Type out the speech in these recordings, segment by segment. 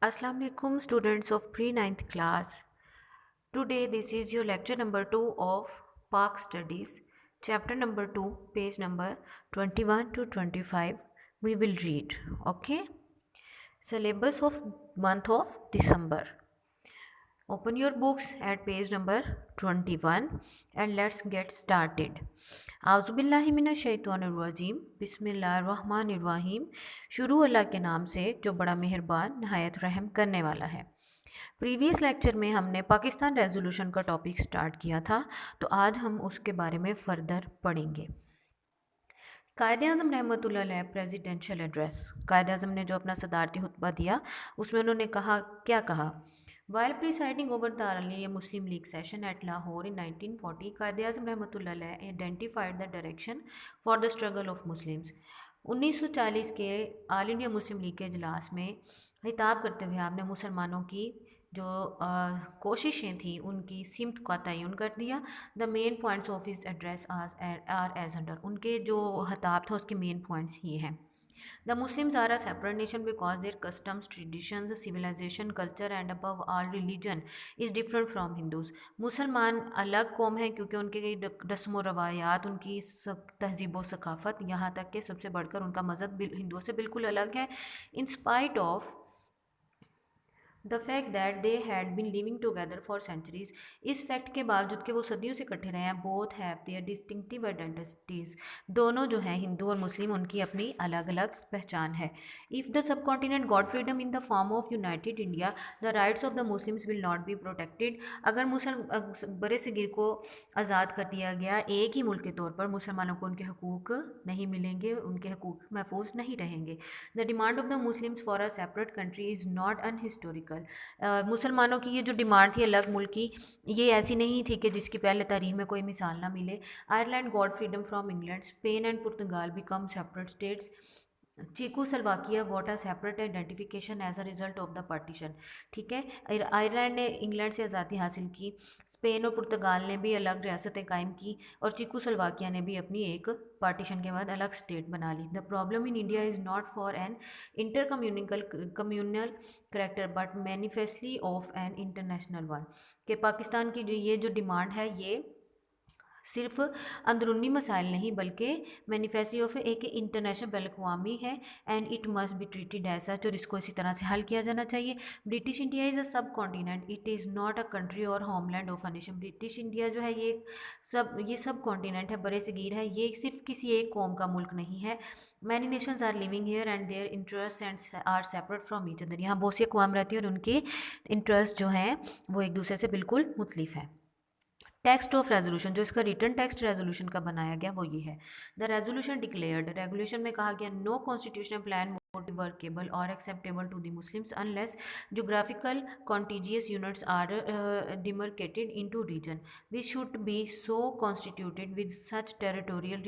Assalamu alaikum students of pre-9th class. Today this is your lecture number 2 of Park Studies. Chapter number 2, page number 21 to 25. We will read. Okay. Syllabus of month of December. Open your books at page number 21 and let's get started. आउज़ुबिल्लाहिमिनश्शैतानिर्रजीम बिस्मिल्लाहिर्रहमानिर्रहीम। शुरू अल्लाह के नाम से जो बड़ा मेहरबान नहायत रहम करने वाला है। प्रीवियस लेक्चर में हमने पाकिस्तान रेजोल्यूशन का टॉपिक स्टार्ट किया था, तो आज हम उसके बारे में फर्दर पढ़ेंगे। कायद-ए-आज़म रहमतुल्लाह अलैह प्रेसिडेंशियल एड्रेस, कायद-ए-आज़म ने जो अपना सदारती खुतबा दिया उसमें उन्होंने क्या कहा? While presiding over the Al-Aliya Muslim League session at Lahore in 1940, Quaid-e-Azam रहमतुल्लाह अलैह identified the direction for the struggle of Muslims. 1940 के आल इंडिया मुस्लिम लीग के इजलास में खिताब करते हुए आपने मुसलमानों की जो कोशिशें थी उनकी सिमत का तयन कर दिया। The main points of his address are as under, उनके जो खिताब था उसके मेन पॉइंट्स ये हैं। The Muslims are a separate nation because their customs, traditions, civilization, culture and above all religion is different from Hindus. मुसलमान अलग कौम है क्योंकि उनके रस्म व रवायात, उनकी तहजीब व सकाफ़त, यहाँ तक कि सबसे बढ़कर उनका मज़हब हिंदुओं से बिल्कुल अलग है। In spite of the fact that they had been living together for centuries, इस फैक्ट के बावजूद कि वो सदियों से इकट्ठे रहे हैं, both have their distinctive identities, दोनों जो हैं हिंदू और मुस्लिम उनकी अपनी अलग अलग पहचान है। If the sub continent God freedom in the form of United India, the rights of the Muslims will not be protected, अगर बड़े सगीर को आज़ाद कर दिया गया एक ही मुल्क के तौर पर, मुसलमानों को उनके हकूक़ नहीं मिलेंगे, उनके हकूक़ महफूज नहीं रहेंगे। The demand of the Muslims for a separate country is not unhistorical, मुसलमानों की ये जो डिमांड थी अलग मुल्क की, ये ऐसी नहीं थी कि जिसकी पहले तारीख में कोई मिसाल ना मिले। Ireland got freedom from England, Spain and Portugal become separate states, Czechoslovakia got a separate identification as a result of the partition. ठीक है, आयरलैंड ने इंग्लैंड से आज़ादी हासिल की, स्पेन और पुर्तगाल ने भी अलग रियासतें कायम की और चेकोस्लोवाकिया ने भी अपनी एक पार्टीशन के बाद अलग स्टेट बना ली। The problem in India is not for an intercommunal character but manifestly of an international one, कि पाकिस्तान की जो ये डिमांड है ये सिर्फ अंदरूनी मसाइल नहीं बल्कि मैनिफेस्टो ऑफ एक इंटरनेशनल बैलकवामी है and it must be treated as such, और इसको इसी तरह से हल किया जाना चाहिए। British India is a subcontinent, it is not a country or homeland of a nation. British India जो है ये सब कॉन्टिनेंट है, बड़े सगीर है, ये सिर्फ किसी एक कौम का मुल्क नहीं है। Many nations are living here and their interest and are separate from each other, यहाँ बहुत सी अक़वाम रहती है और उनके इंटरेस्ट जो हैं वो एक दूसरे से बिल्कुल मुख्तलिफ है। टेक्स्ट ऑफ रेजोल्यूशन, जो इसका रिटर्न टेक्स्ट रेजोल्यूशन का बनाया गया वो ये है। द रेजोल्यूशन डिक्लेयर्ड, रेगुलेशन में कहा गया no constitutional plan would be workable or acceptable to the Muslims unless geographical contiguous units are demarcated into region which should be so constituted with such territorial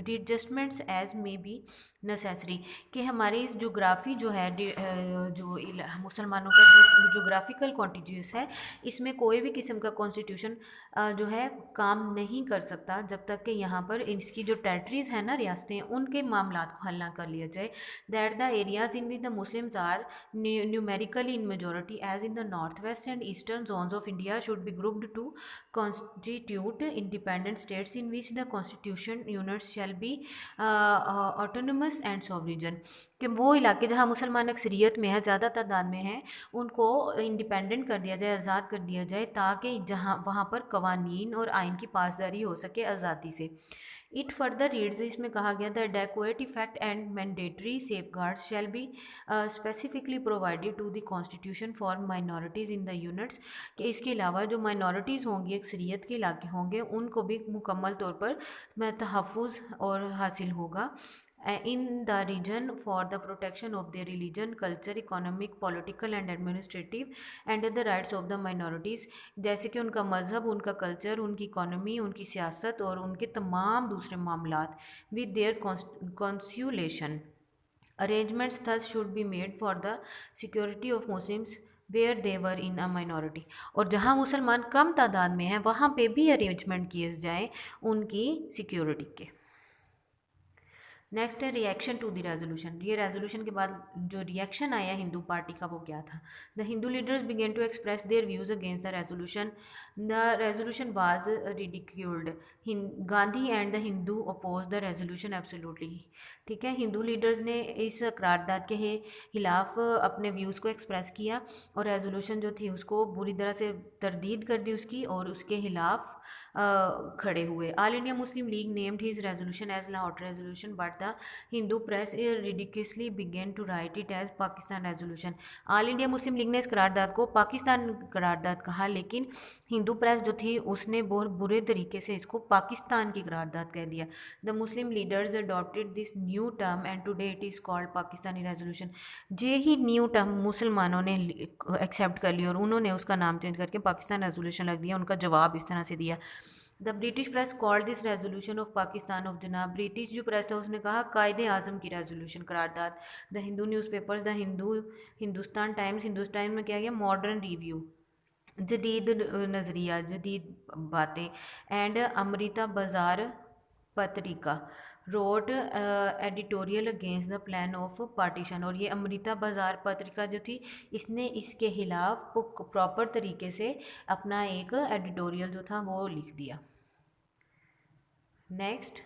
readjustments as may be necessary, कि हमारी इस geography जो है जो मुसलमानों का जो geographical contiguous है, इसमें कोई भी किस्म का कॉन्स्टिट्यूशन जो है काम नहीं कर सकता जब तक कि यहाँ पर इसकी जो टेरिटरीज़ है ना, रियासतें, उनके मामला को हल ना कर लिया जाए। That the areas in which the Muslims are numerically in majority as in the north west and eastern zones of India should be grouped to constitute independent states in which the constitution units shall be autonomous and sovereign, कि वो इलाके जहाँ मुसलमान अक्सरियत में है, ज़्यादा तादाद में हैं, उनको इंडिपेंडेंट कर दिया जाए, आज़ाद कर दिया जाए, ताकि जहाँ वहाँ पर कवानीन और आइन की पासदारी हो सके आज़ादी से। इट फर्दर रीड्स, इसमें कहा गया the adequate effect and mandatory safeguards shall be specifically provided to the constitution for minorities in the units, कि इसके अलावा जो माइनॉरिटीज़ होंगी, अक्सरियत के इलाके होंगे, उनको भी मुकम्मल तौर पर तहफ़्फ़ुज़ और हासिल होगा in the region for the protection of their religion, culture, economic, political and administrative and the rights of the minorities, जैसे कि उनका मज़हब, उनका कल्चर, उनकी इकोनॉमी, उनकी सियासत और उनके तमाम दूसरे मामलात with their consulation arrangements thus should be made for the security of Muslims where they were in a minority, और जहाँ मुसलमान कम तादाद में हैं वहाँ पे भी अरेंजमेंट किए जाएँ उनकी सिक्योरिटी के। नेक्स्ट है रिएक्शन टू द रेजोल्यूशन। ये रेजोल्यूशन के बाद जो रिएक्शन आया हिंदू पार्टी का वो क्या था। The Hindu leaders began to express their views against the resolution. The resolution was ridiculed. Gandhi and the Hindu oppose the resolution absolutely. ठीक है, हिंदू लीडर्स ने इस करारदाद के खिलाफ अपने व्यूज़ को एक्सप्रेस किया और रेजोल्यूशन जो थी उसको बुरी तरह से तरदीद कर दी उसकी, और उसके खिलाफ खड़े हुए। All India Muslim League named his resolution as Lahore resolution, but the Hindu press ridiculously began to write it as Pakistan resolution. All India Muslim League ने इस करारदाद को पाकिस्तान करारदाद कहा, लेकिन हिंदू प्रेस जो थी उसने बहुत बुरे तरीके से इसको पाकिस्तान की करारदाद कह दिया। The Muslim leaders adopted this new term and today it is called Pakistani resolution. J he new term मुसलमानों ने एक्सेप्ट कर लिया और उन्होंने उसका नाम चेंज करके पाकिस्तान रेजोल्यूशन रख दिया। उनका जवाब इस तरह से दिया। The British press called this resolution of Pakistan of जनाब। ब्रिटिश जो प्रेस था उसने कहा कायदे आजम की रेजोल्यूशन करारदाद। The Hindu newspapers, the Hindu, Hindustan Times, Hindustan में क्या गया मॉडर्न रिव्यू, जदीद नज़रिया, जदीद बातें, and Amrita Bazar Patrika wrote editorial against the plan of partition. और ये अमृता बाज़ार पत्रिका जो थी इसने इसके खिलाफ प्रॉपर तरीके से अपना एक एडिटोरियल जो था वो लिख दिया। Next,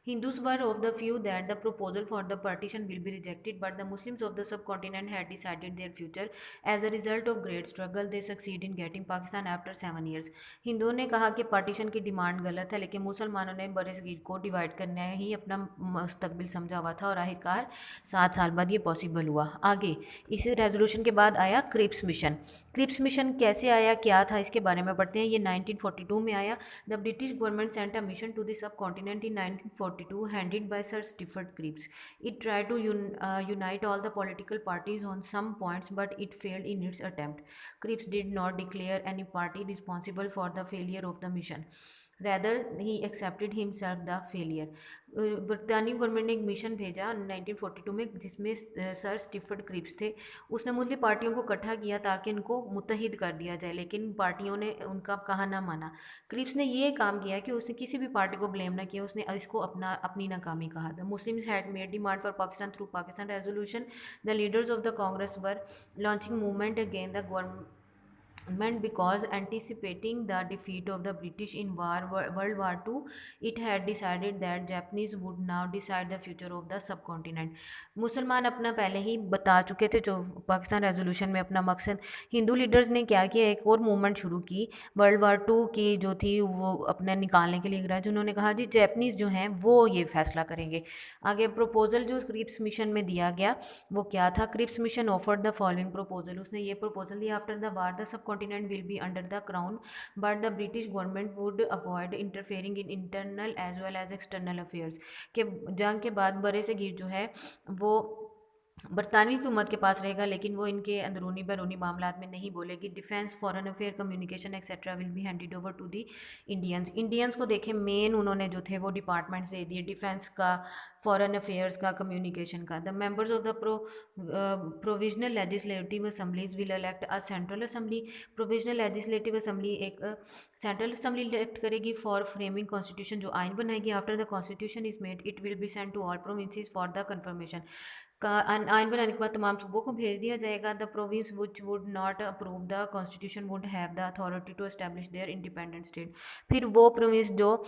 Hindus were of the view that the proposal for the partition will be rejected, but the Muslims of the subcontinent had decided their future. As a result of great struggle, they succeed in getting Pakistan after 7 years. हिंदुओं ने कहा कि partition की demand गलत है, लेकिन मुसलमानों ने बड़े सगीर को डिवाइड करना ही अपना मुस्तकबिल समझा हुआ था और आखिरकार 7 साल बाद ये पॉसिबल हुआ। आगे इस रेजोल्यूशन के बाद आया क्रिप्स मिशन। क्रिप्स मिशन कैसे आया, क्या था, इसके बारे में पढ़ते हैं। ये 1942 में आया। The British government sent a mission to the subcontinent in 1942 headed by Sir Stafford Cripps. It tried to unite all the political parties on some points, but it failed in its attempt. Cripps did not declare any party responsible for the failure of the mission. Rather, he accepted himself the failure. बरतानी government ने एक mission भेजा 1942 में जिसमें sir Stafford Cripps थे। उसने मुस्लिम पार्टियों को इकट्ठा किया ताकि इनको मुत्तहिद कर दिया जाए, लेकिन पार्टियों ने उनका कहा ना माना। क्रिप्स ने ये काम किया कि उसने किसी भी पार्टी को ब्लेम ना किया, उसने इसको अपनी नाकामी कहा। The Muslims had made demand for Pakistan through Pakistan resolution. The leaders of the Congress were launching movement against the government because anticipating the defeat of the British in World War II, it had decided that Japanese would now decide the future of the subcontinent. मुसलमान अपना पहले ही बता चुके थे जो Pakistan resolution में अपना मकसद। हिंदू लीडर्स ने क्या किया, एक और मूवमेंट शुरू की वर्ल्ड वार 2 की जो थी वो अपने निकालने के लिए गया, जिन्होंने कहा जी जैपनीज़ जो हैं वो ये फैसला करेंगे। आगे प्रपोजल जो क्रिप्स मिशन में दिया गया वो क्या था। Cripps mission offered the following proposal. उसने ये प्रपोजल दिया, after the war the subcontinent will be under the crown, but the British government would avoid interfering in internal as well as external affairs. के जंग के बाद बड़े से गिर जो है वो बरतानवी हुकूमत के पास रहेगा, लेकिन वो इनके अंदरूनी बैरूनी मामलात में नहीं बोलेगी। Defence, foreign affair, communication etcetera will be handed over to the Indians. Indians को देखें मेन उन्होंने जो थे वो डिपार्टमेंट्स दे दिए, डिफेंस का, फॉरेन अफेयर्स का, कम्युनिकेशन का। The members of the provisional legislative assemblies will elect a central assembly. Provisional legislative assembly एक सेंट्रल असम्बली इलेक्ट करेगी फॉर फ्रेमिंग कॉन्स्टिट्यूशन, जो आइन बनाएगी। After the constitution is made it will be sent to all provinces for the confirmation. का आइन बनाने के बाद तमाम सूबों को भेज दिया जाएगा। The province which would not approve the constitution would have the authority to establish their independent state. फिर वो प्रोविंस जो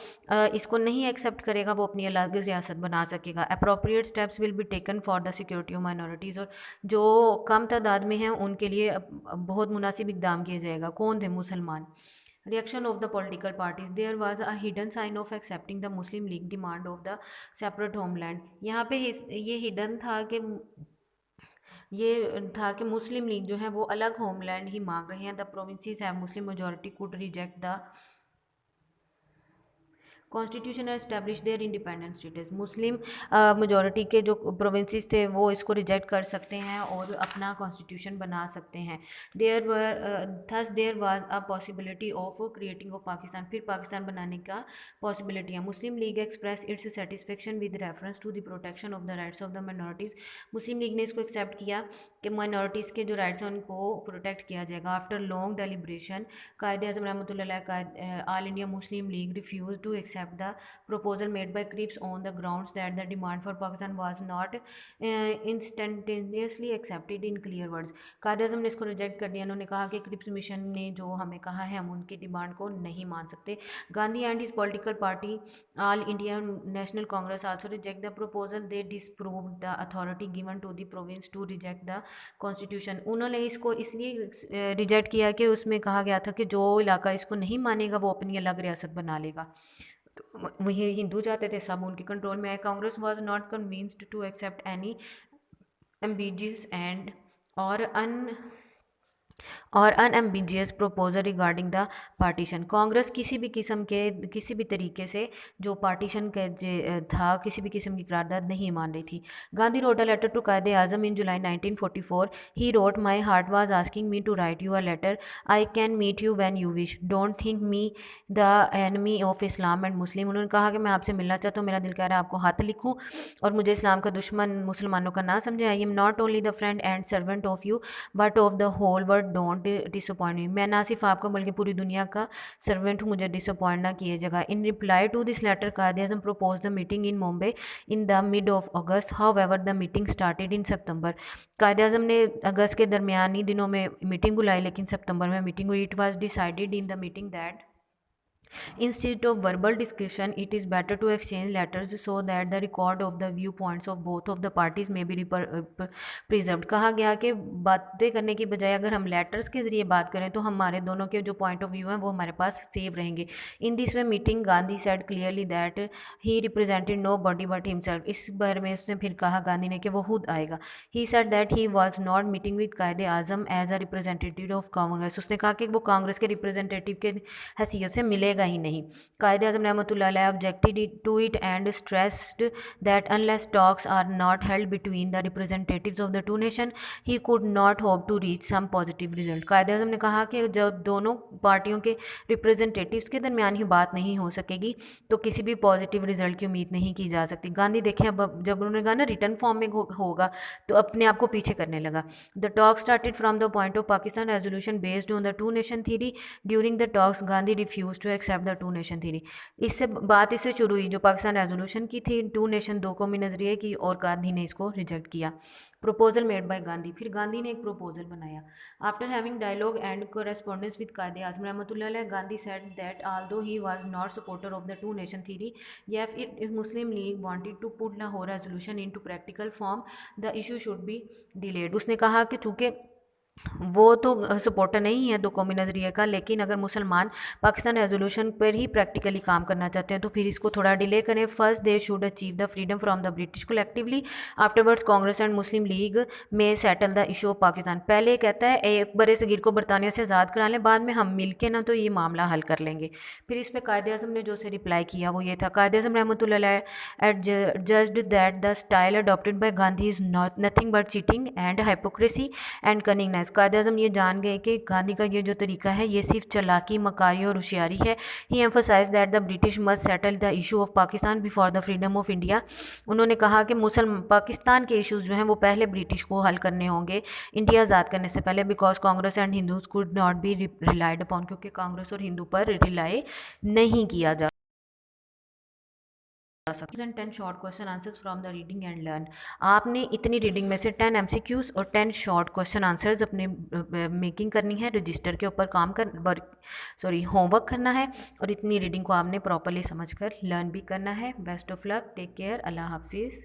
इसको नहीं एक्सेप्ट करेगा वो अपनी अलग रियासत बना सकेगा। Appropriate steps will be taken for the security of minorities. और जो कम तादाद में हैं उनके लिए बहुत मुनासिब इकदाम किया जाएगा। कौन थे, मुसलमान। Reaction of the political parties. There was a hidden sign of accepting the Muslim League demand of the separate homeland. यहाँ पे ये हिडन था कि मुस्लिम लीग जो है वो अलग होमलैंड ही मांग रहे हैं। The provinces have Muslim majority could reject the constitution establish their independent status. Muslim majority के जो प्रोविंसेस थे वो इसको रिजेक्ट कर सकते हैं और अपना कॉन्स्टिट्यूशन बना सकते हैं। There was a possibility of creating of Pakistan. फिर पाकिस्तान बनाने का पॉसिबिलिटी है। Muslim League express its satisfaction with reference to the protection of the rights of the minorities. Muslim League ने इसको एक्सेप्ट किया कि माइनॉरिटीज़ के जो राइट्स हैं उनको प्रोटेक्ट किया जाएगा। आफ्टर लॉन्ग डेलिब्रेशन कायदे आज़म रहमतुल्लाह अलैह all India Muslim League refuse to accept accept the proposal made by Cripps on the grounds that the demand for Pakistan was not instantaneously accepted in clear words. कायदे आज़म ने इसको reject कर दिया। उन्होंने कहा कि क्रिप्स मिशन ने जो हमें कहा है हम उनकी डिमांड को नहीं मान सकते। Gandhi and his political party all India National Congress also reject the proposal. They disapprove the authority given to the province to reject the constitution. उन्होंने इसको इसलिए रिजेक्ट किया कि उसमें कहा गया था कि जो इलाका इसको नहीं मानेगा वो अपनी अलग रियासत बना लेगा। तो वही हिंदू चाहते थे सब उनके कंट्रोल में आए। Congress was not convinced to accept any ambiguous and or un or unambiguous proposal regarding the partition. Congress किसी भी तरीके से जो पार्टीशन था किसी भी किस्म की करारदाद नहीं मान रही थी। Gandhi wrote a letter to Quaid-e Azam in July 1944। He wrote my heart was asking me to write you a letter. I can meet you when you wish. Don't think me the enemy of Islam and Muslim. उन्होंने कहा कि मैं आपसे मिलना चाहता हूँ, मेरा दिल कह रहा है आपको हाथ लिखूँ और मुझे इस्लाम का दुश्मन मुसलमानों का ना समझे। I am not only the friend and servant of you but of the whole world. Don't disappoint me. मैं ना सिर्फ आपका बल्कि पूरी दुनिया का सर्वेंट हूँ, मुझे डिसअपॉइंट ना कीजिएगा। In reply to this letter Quaid-e Azam propose the meeting in Mumbai in the mid of August. However the meeting started in September. Quaid-e Azam ने अगस्त के दरमियानी दिनों में मीटिंग बुलाई लेकिन सितंबर में मीटिंग हुई। It was decided in the meeting that instead of verbal discussion, it is better to exchange letters so that the record of the viewpoints of both of the parties may be preserved। कहा गया कि बातें करने की बजाय अगर हम letters के ज़रिए बात करें तो हमारे दोनों के जो पॉइंट ऑफ व्यू हैं वो हमारे पास सेव रहेंगे। In this way meeting Gandhi said clearly that he represented nobody but himself. इस बारे में उसने फिर कहा गांधी ने कि वो खुद आएगा। He said that he was not meeting with Quaid-e Azam as a representative of Congress. उसने कहा कि वो कांग्रेस के रिप्रेजेंटेटिव के हैसियत से मिलेगा ही नहीं। कायदे आज़म रहमतुल्लाह अलैह objected to it and stressed that unless talks are not held between the representatives of the two nation he could not hope to reach some positive result. Quaid-e Azam ने कहा कि जब दोनों पार्टियों के रिप्रेजेंटेटिव्स के दरमियान ही बात नहीं हो सकेगी तो किसी भी पॉजिटिव रिजल्ट की उम्मीद नहीं की जा सकती। गांधी देखें अब जब उन्होंने कहा ना रिटर्न फॉर्म में होगा तो अपने आप को पीछे करने लगा। The talk started from the point of Pakistan resolution based on the two nation theory. During the talks Gandhi refuse to accept the two nation theory. इससे शुरू हुई जो पाकिस्तान रेजोल्यूशन की थी, टू नेशन दो कौमी नजरिए की, और गांधी ने इसको रिजेक्ट किया। Proposal made by Gandhi. फिर गांधी ने एक प्रपोजल बनाया। After having dialogue and correspondence with Quaid-e Azam रहमतुल्लाह अलैह, Gandhi said that although he was not supporter of the two nation theory yet if Muslim League wanted to put Lahore resolution into practical form the issue should be delayed। उसने कहा कि चूँकि वो तो supporter नहीं है दो कौमी नज़रिए का, लेकिन अगर मुसलमान पाकिस्तान रेजोल्यूशन पर ही प्रैक्टिकली काम करना चाहते हैं तो फिर इसको थोड़ा डिले करें। First they should achieve the freedom from the British collectively, afterwards Congress and Muslim League may settle the issue of Pakistan. पहले कहता है एक बड़े सगीर को बरतानिया से आज़ाद करा लें, बाद में हम मिल के ना तो ये मामला हल कर लेंगे। फिर इस पर कायदे आज़म ने जो से रिप्लाई किया वो ये था। कायदे आज़म रहमतुल्लाह अलैह judged that the style adopted by Gandhi is not nothing but cheating and hypocrisy and cunningness. कायदे आज़म ये जान गए कि गांधी का ये जो तरीका है ये सिर्फ चालाकी, मकारी और होशियारी है। He emphasize that the British must settle the issue of Pakistan before the freedom of India. उन्होंने कहा कि पाकिस्तान के इश्यूज जो हैं वो पहले ब्रिटिश को हल करने होंगे इंडिया आज़ाद करने से पहले, because Congress and Hindus could not be relied upon, क्योंकि कांग्रेस और हिंदू पर रिलाई नहीं किया जा सकता। 10 short question answers from the reading and learn. आपने इतनी रीडिंग में से 10 एमसीक्यूज और 10 शॉर्ट क्वेश्चन आंसर्स अपने मेकिंग करनी है, रजिस्टर के ऊपर होमवर्क करना है, और इतनी रीडिंग को आपने प्रॉपरली समझकर लर्न भी करना है। Best of luck, take care, अल्लाह हाफिज़।